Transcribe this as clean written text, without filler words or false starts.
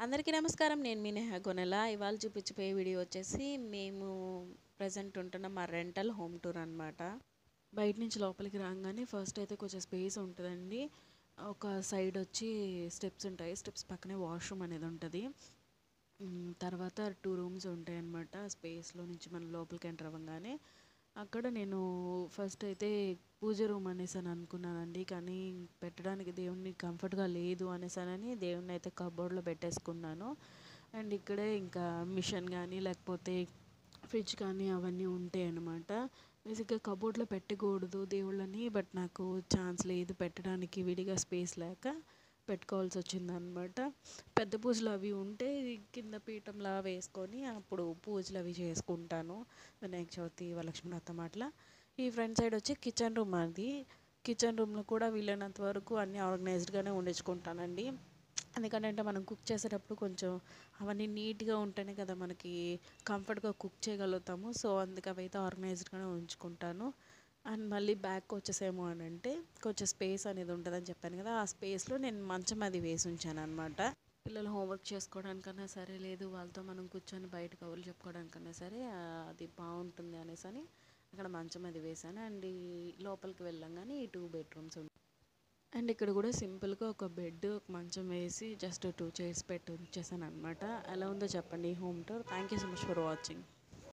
అందరికీ నమస్కారం. నేను మీ నేహ గొనెల. ఇవాళ చూపించబోయే వీడియో వచ్చేసి మేము ప్రజెంట్ ఉంటున్న మా రెంటల్ హోమ్ టూర్ అనమాట. బయట నుంచి లోపలికి రాగానే ఫస్ట్ అయితే కొంచెం స్పేస్ ఉంటుందండి. ఒక సైడ్ వచ్చి స్టెప్స్ ఉంటాయి. స్టెప్స్ పక్కనే వాష్రూమ్ అనేది ఉంటుంది. తర్వాత 2 రూమ్స్ ఉంటాయి అన్నమాట. స్పేస్లో నుంచి మనం లోపలికి ఎంటర్ అవ్వగానే అక్కడ నేను ఫస్ట్ అయితే పూజ రూమ్ అనేసి అని అనుకున్నానండి. కానీ పెట్టడానికి దేవుణ్ణి కంఫర్ట్గా లేదు అనేసానని దేవుణ్ణి అయితే కబోర్డ్లో పెట్టేసుకున్నాను. అండ్ ఇక్కడే ఇంకా మిషన్ కానీ లేకపోతే ఫ్రిడ్జ్ కానీ అవన్నీ ఉంటాయి అన్నమాట. బేసిక్గా కబోర్డ్లో పెట్టకూడదు దేవుళ్ళని, బట్ నాకు ఛాన్స్ లేదు పెట్టడానికి, విడిగా స్పేస్ లేక పెట్టుకోవాల్సి వచ్చిందనమాట. పెద్ద పూజలు అవి ఉంటే కింద పీఠంలా వేసుకొని అప్పుడు పూజలు అవి చేసుకుంటాను. వినాయక చవితి, వరలక్ష్మి వ్రతం అట్లా. ఈ ఫ్రంట్ సైడ్ వచ్చి కిచెన్ రూమ్ అది. కిచెన్ రూమ్లో కూడా వీలైనంత వరకు అన్నీ ఆర్గనైజ్డ్గానే ఉండించుకుంటానండి. ఎందుకంటే మనం కుక్ చేసేటప్పుడు కొంచెం అవన్నీ నీట్గా ఉంటేనే కదా మనకి కంఫర్ట్గా కుక్ చేయగలుగుతాము. సో అందుకే అవైతే ఆర్గనైజ్డ్గానే ఉంచుకుంటాను. అండ్ మళ్ళీ బ్యాక్ వచ్చేసేమో అని అంటే కొంచెం స్పేస్ అనేది ఉంటుందని చెప్పాను కదా, ఆ స్పేస్లో నేను మంచం అది వేసి ఉంచాను అనమాట. పిల్లలు హోంవర్క్ చేసుకోవడానికన్నా సరే, లేదు వాళ్ళతో మనం కూర్చొని బయట కబుర్లు చెప్పుకోవడానికన్నా సరే అది బాగుంటుంది అనేసి అని అక్కడ మంచం అది వేసాను. అండ్ ఈ లోపలికి వెళ్ళంగానే ఈ 2 బెడ్రూమ్స్ ఉంటాయి. అండ్ ఇక్కడ కూడా సింపుల్గా ఒక బెడ్, ఒక మంచం వేసి జస్ట్ 2 చైర్స్ పెట్టి ఉంచేసాను అనమాట. ఎలా ఉందో చెప్పండి ఈ home tour. Thank you so much for watching.